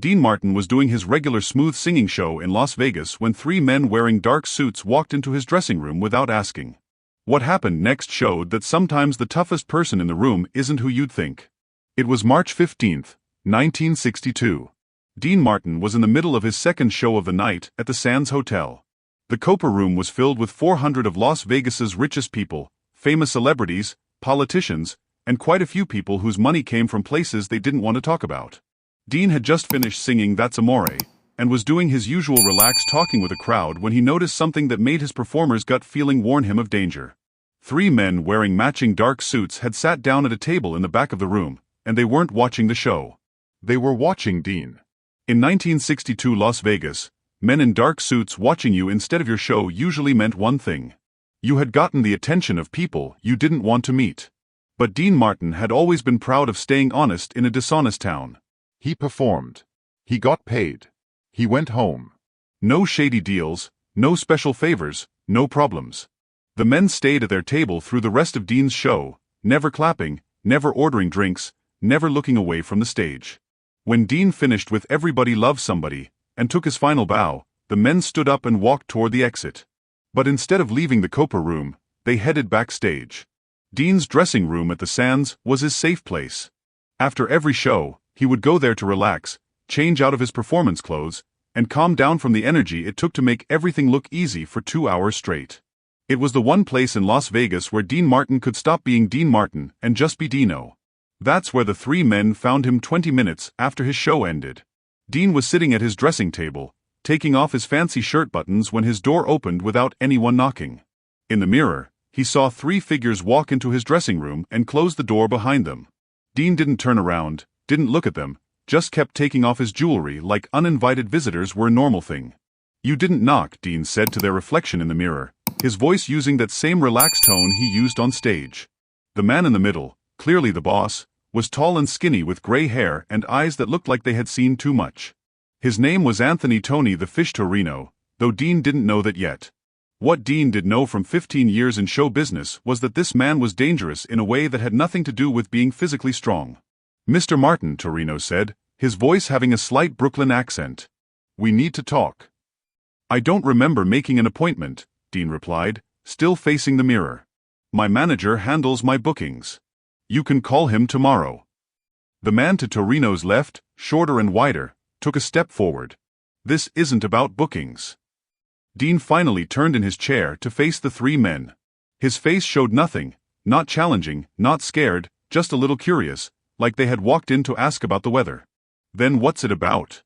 Dean Martin was doing his regular smooth singing show in Las Vegas when three men wearing dark suits walked into his dressing room without asking. What happened next showed that sometimes the toughest person in the room isn't who you'd think. It was March 15, 1962. Dean Martin was in the middle of his second show of the night at the Sands Hotel. The Copa Room was filled with 400 of Las Vegas's richest people, famous celebrities, politicians, and quite a few people whose money came from places they didn't want to talk about. Dean had just finished singing That's Amore, and was doing his usual relaxed talking with the crowd when he noticed something that made his performer's gut feeling warn him of danger. Three men wearing matching dark suits had sat down at a table in the back of the room, and they weren't watching the show. They were watching Dean. In 1962 Las Vegas, men in dark suits watching you instead of your show usually meant one thing. You had gotten the attention of people you didn't want to meet. But Dean Martin had always been proud of staying honest in a dishonest town. He performed. He got paid. He went home. No shady deals, no special favors, no problems. The men stayed at their table through the rest of Dean's show, never clapping, never ordering drinks, never looking away from the stage. When Dean finished with Everybody Loves Somebody, and took his final bow, the men stood up and walked toward the exit. But instead of leaving the Copa Room, they headed backstage. Dean's dressing room at the Sands was his safe place. After every show, he would go there to relax, change out of his performance clothes, and calm down from the energy it took to make everything look easy for 2 hours straight. It was the one place in Las Vegas where Dean Martin could stop being Dean Martin and just be Dino. That's where the three men found him 20 minutes after his show ended. Dean was sitting at his dressing table, taking off his fancy shirt buttons when his door opened without anyone knocking. In the mirror, he saw three figures walk into his dressing room and close the door behind them. Dean didn't turn around, didn't look at them, just kept taking off his jewelry like uninvited visitors were a normal thing. "You didn't knock," Dean said to their reflection in the mirror, his voice using that same relaxed tone he used on stage. The man in the middle, clearly the boss, was tall and skinny with gray hair and eyes that looked like they had seen too much. His name was Anthony Tony the Fish Torino, though Dean didn't know that yet. What Dean did know from 15 years in show business was that this man was dangerous in a way that had nothing to do with being physically strong. "Mr. Martin," Torino said, his voice having a slight Brooklyn accent. "We need to talk." "I don't remember making an appointment," Dean replied, still facing the mirror. "My manager handles my bookings. You can call him tomorrow." The man to Torino's left, shorter and wider, took a step forward. "This isn't about bookings." Dean finally turned in his chair to face the three men. His face showed nothing, not challenging, not scared, just a little curious, like they had walked in to ask about the weather. "Then what's it about?"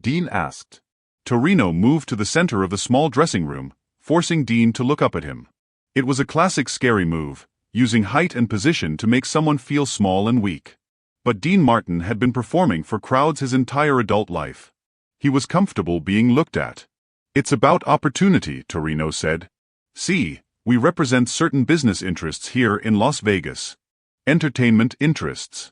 Dean asked. Torino moved to the center of the small dressing room, forcing Dean to look up at him. It was a classic scary move, using height and position to make someone feel small and weak. But Dean Martin had been performing for crowds his entire adult life. He was comfortable being looked at. "It's about opportunity," Torino said. "See, we represent certain business interests here in Las Vegas. Entertainment interests.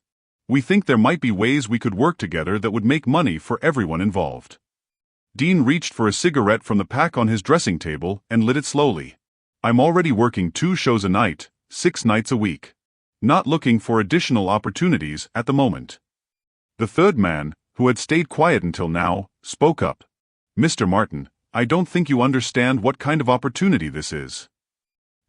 We think there might be ways we could work together that would make money for everyone involved." Dean reached for a cigarette from the pack on his dressing table and lit it slowly. "I'm already working 2 shows a night, 6 nights a week. Not looking for additional opportunities at the moment." The third man, who had stayed quiet until now, spoke up. "Mr. Martin, I don't think you understand what kind of opportunity this is."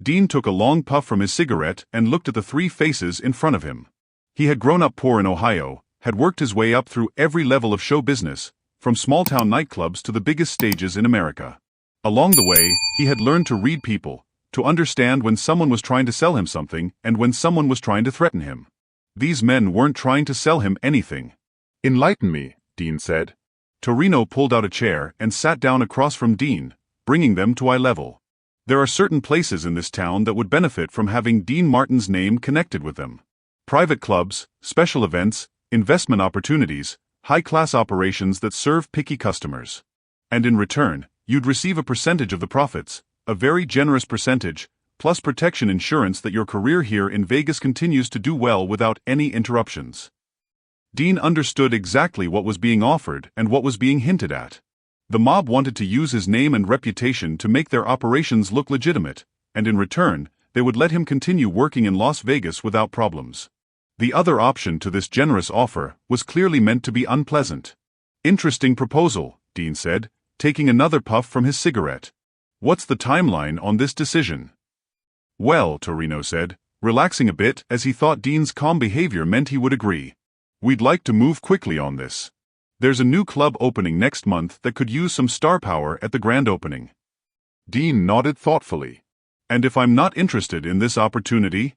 Dean took a long puff from his cigarette and looked at the three faces in front of him. He had grown up poor in Ohio, had worked his way up through every level of show business, from small-town nightclubs to the biggest stages in America. Along the way, he had learned to read people, to understand when someone was trying to sell him something and when someone was trying to threaten him. These men weren't trying to sell him anything. "Enlighten me," Dean said. Torino pulled out a chair and sat down across from Dean, bringing them to eye level. "There are certain places in this town that would benefit from having Dean Martin's name connected with them. Private clubs, special events, investment opportunities, high-class operations that serve picky customers. And in return, you'd receive a percentage of the profits, a very generous percentage, plus protection insurance that your career here in Vegas continues to do well without any interruptions." Dean understood exactly what was being offered and what was being hinted at. The mob wanted to use his name and reputation to make their operations look legitimate, and in return, they would let him continue working in Las Vegas without problems. The other option to this generous offer was clearly meant to be unpleasant. Interesting proposal, Dean said, taking another puff from his cigarette. What's the timeline on this decision? Well, Torino said, relaxing a bit as he thought Dean's calm behavior meant he would agree. We'd like to move quickly on this. There's a new club opening next month that could use some star power at the grand opening. Dean nodded thoughtfully. And if I'm not interested in this opportunity?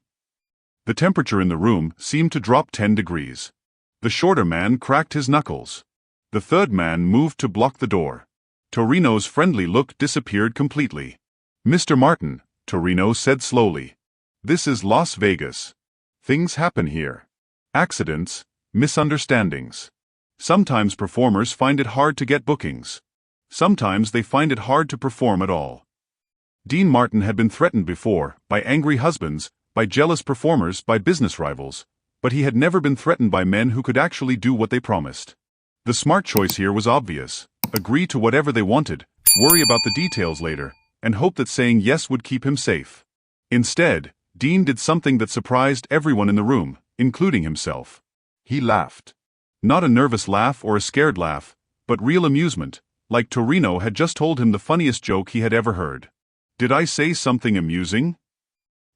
The temperature in the room seemed to drop 10 degrees. The shorter man cracked his knuckles. The third man moved to block the door. Torino's friendly look disappeared completely. Mr. Martin, Torino said slowly. This is Las Vegas. Things happen here. Accidents, misunderstandings. Sometimes performers find it hard to get bookings. Sometimes they find it hard to perform at all. Dean Martin had been threatened before, by angry husbands, by jealous performers, by business rivals, but he had never been threatened by men who could actually do what they promised. The smart choice here was obvious. Agree to whatever they wanted, worry about the details later, and hope that saying yes would keep him safe. Instead, Dean did something that surprised everyone in the room, including himself. He laughed. Not a nervous laugh or a scared laugh, but real amusement, like Torino had just told him the funniest joke he had ever heard. Did I say something amusing?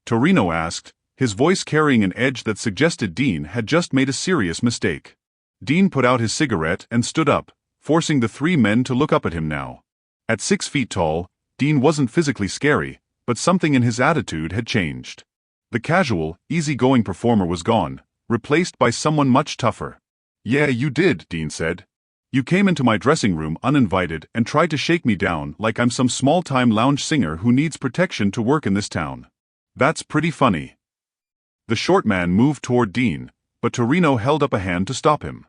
Torino asked, his voice carrying an edge that suggested Dean had just made a serious mistake. Dean put out his cigarette and stood up, forcing the three men to look up at him now. At 6 feet tall, Dean wasn't physically scary, but something in his attitude had changed. The casual, easygoing performer was gone, replaced by someone much tougher. Yeah, you did, Dean said. You came into my dressing room uninvited and tried to shake me down like I'm some small-time lounge singer who needs protection to work in this town. That's pretty funny. The short man moved toward Dean, but Torino held up a hand to stop him.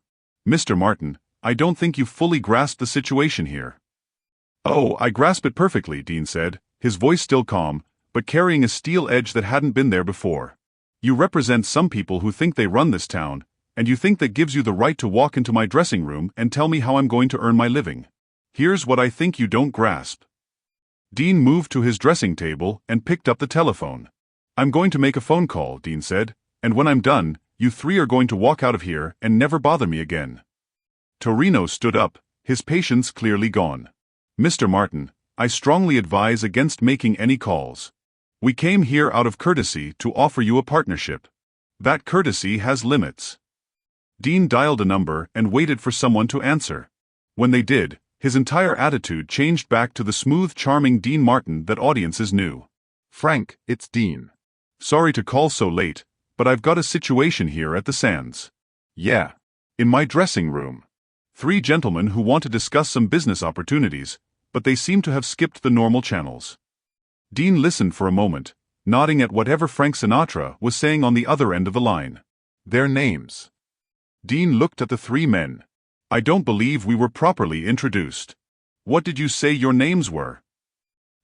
Mr. Martin, I don't think you fully grasped the situation here. Oh, I grasp it perfectly, Dean said, his voice still calm, but carrying a steel edge that hadn't been there before. You represent some people who think they run this town, and you think that gives you the right to walk into my dressing room and tell me how I'm going to earn my living. Here's what I think you don't grasp. Dean moved to his dressing table and picked up the telephone. I'm going to make a phone call, Dean said, and when I'm done, you three are going to walk out of here and never bother me again. Torino stood up, his patience clearly gone. Mr. Martin, I strongly advise against making any calls. We came here out of courtesy to offer you a partnership. That courtesy has limits. Dean dialed a number and waited for someone to answer. When they did, his entire attitude changed back to the smooth, charming Dean Martin that audiences knew. Frank, it's Dean. Sorry to call so late, but I've got a situation here at the Sands. Yeah. In my dressing room. 3 gentlemen who want to discuss some business opportunities, but they seem to have skipped the normal channels. Dean listened for a moment, nodding at whatever Frank Sinatra was saying on the other end of the line. Their names. Dean looked at the 3 men. I don't believe we were properly introduced. What did you say your names were?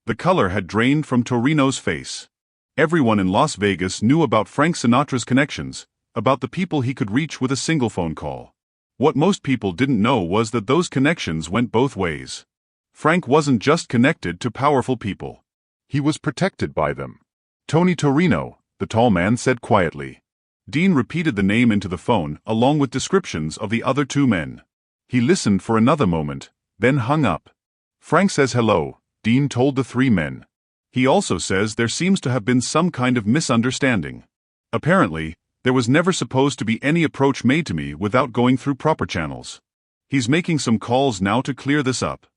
The color had drained from Torino's face. Everyone in Las Vegas knew about Frank Sinatra's connections, about the people he could reach with a single phone call. What most people didn't know was that those connections went both ways. Frank wasn't just connected to powerful people. He was protected by them. Tony Torino, the tall man said quietly. Dean repeated the name into the phone along with descriptions of the other 2 men. He listened for another moment, then hung up. Frank says hello, Dean told the 3 men. He also says there seems to have been some kind of misunderstanding. Apparently, there was never supposed to be any approach made to me without going through proper channels. He's making some calls now to clear this up.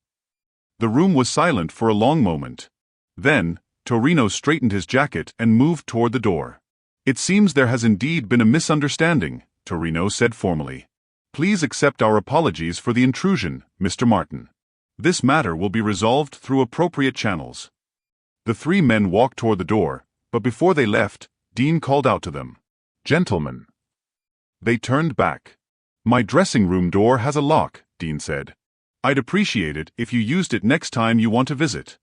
The room was silent for a long moment. Then, Torino straightened his jacket and moved toward the door. It seems there has indeed been a misunderstanding, Torino said formally. Please accept our apologies for the intrusion, Mr. Martin. This matter will be resolved through appropriate channels. The 3 men walked toward the door, but before they left, Dean called out to them. Gentlemen. They turned back. My dressing room door has a lock, Dean said. I'd appreciate it if you used it next time you want to visit.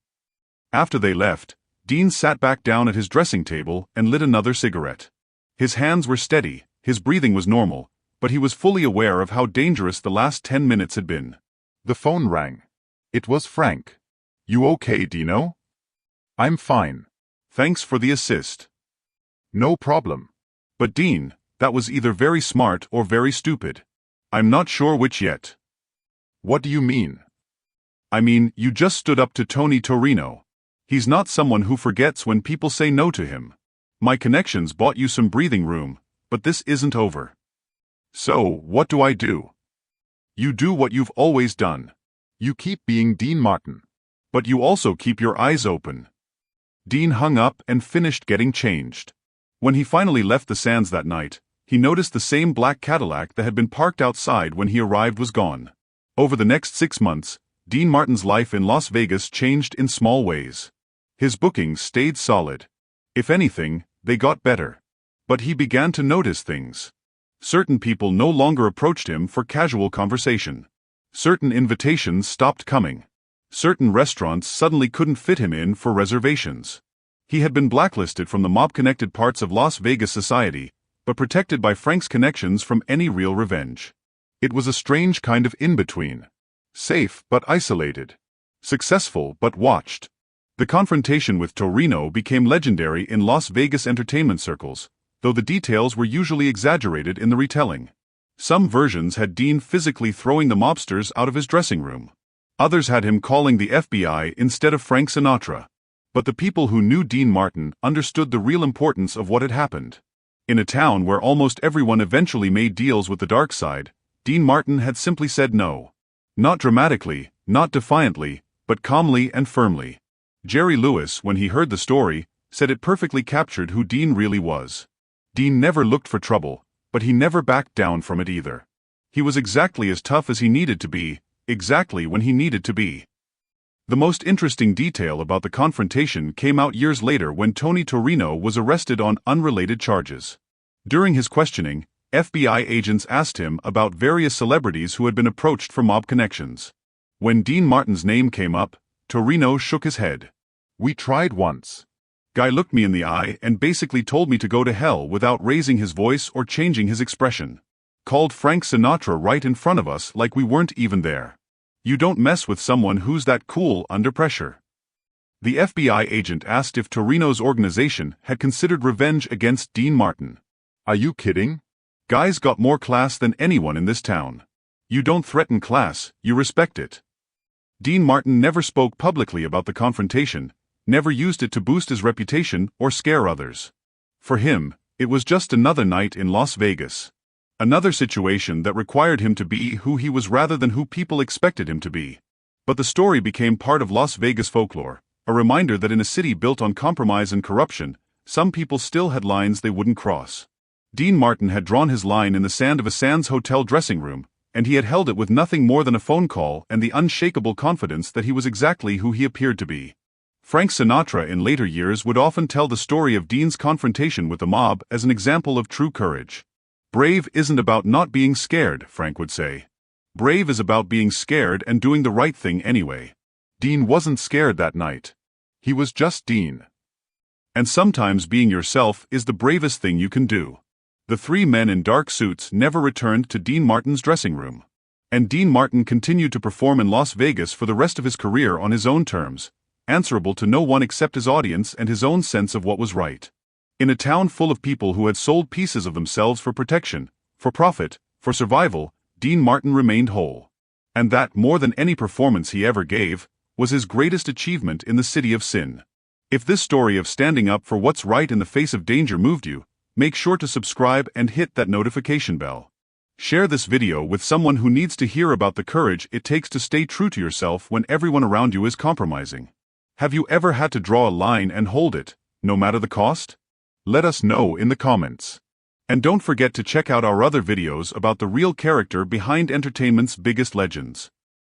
After they left, Dean sat back down at his dressing table and lit another cigarette. His hands were steady, his breathing was normal, but he was fully aware of how dangerous the last 10 minutes had been. The phone rang. It was Frank. You okay, Dino? I'm fine. Thanks for the assist. No problem. But Dean, that was either very smart or very stupid. I'm not sure which yet. What do you mean? I mean, you just stood up to Tony Torino. He's not someone who forgets when people say no to him. My connections bought you some breathing room, but this isn't over. So, what do I do? You do what you've always done. You keep being Dean Martin. But you also keep your eyes open. Dean hung up and finished getting changed. When he finally left the sands that night, he noticed the same black Cadillac that had been parked outside when he arrived was gone. Over the next 6 months, Dean Martin's life in Las Vegas changed in small ways. His bookings stayed solid. If anything, they got better. But he began to notice things. Certain people no longer approached him for casual conversation. Certain invitations stopped coming. Certain restaurants suddenly couldn't fit him in for reservations. He had been blacklisted from the mob-connected parts of Las Vegas society, but protected by Frank's connections from any real revenge. It was a strange kind of in-between. Safe but isolated. Successful but watched. The confrontation with Torino became legendary in Las Vegas entertainment circles, though the details were usually exaggerated in the retelling. Some versions had Dean physically throwing the mobsters out of his dressing room. Others had him calling the FBI instead of Frank Sinatra. But the people who knew Dean Martin understood the real importance of what had happened. In a town where almost everyone eventually made deals with the dark side, Dean Martin had simply said no. Not dramatically, not defiantly, but calmly and firmly. Jerry Lewis, when he heard the story, said it perfectly captured who Dean really was. Dean never looked for trouble, but he never backed down from it either. He was exactly as tough as he needed to be, exactly when he needed to be. The most interesting detail about the confrontation came out years later when Tony Torino was arrested on unrelated charges. During his questioning, FBI agents asked him about various celebrities who had been approached for mob connections. When Dean Martin's name came up, Torino shook his head. "We tried once. Guy looked me in the eye and basically told me to go to hell without raising his voice or changing his expression. Called Frank Sinatra right in front of us like we weren't even there. You don't mess with someone who's that cool under pressure." The FBI agent asked if Torino's organization had considered revenge against Dean Martin. "Are you kidding? Guy's got more class than anyone in this town. You don't threaten class, you respect it." Dean Martin never spoke publicly about the confrontation, never used it to boost his reputation or scare others. For him, it was just another night in Las Vegas. Another situation that required him to be who he was rather than who people expected him to be. But the story became part of Las Vegas folklore, a reminder that in a city built on compromise and corruption, some people still had lines they wouldn't cross. Dean Martin had drawn his line in the sand of a Sands hotel dressing room, and he had held it with nothing more than a phone call and the unshakable confidence that he was exactly who he appeared to be. Frank Sinatra in later years would often tell the story of Dean's confrontation with the mob as an example of true courage. "Brave isn't about not being scared," Frank would say. "Brave is about being scared and doing the right thing anyway." Dean wasn't scared that night. He was just Dean. And sometimes being yourself is the bravest thing you can do. The 3 men in dark suits never returned to Dean Martin's dressing room. And Dean Martin continued to perform in Las Vegas for the rest of his career on his own terms, answerable to no one except his audience and his own sense of what was right. In a town full of people who had sold pieces of themselves for protection, for profit, for survival, Dean Martin remained whole. And that, more than any performance he ever gave, was his greatest achievement in the city of sin. If this story of standing up for what's right in the face of danger moved you, make sure to subscribe and hit that notification bell. Share this video with someone who needs to hear about the courage it takes to stay true to yourself when everyone around you is compromising. Have you ever had to draw a line and hold it, no matter the cost? Let us know in the comments. And don't forget to check out our other videos about the real character behind entertainment's biggest legends.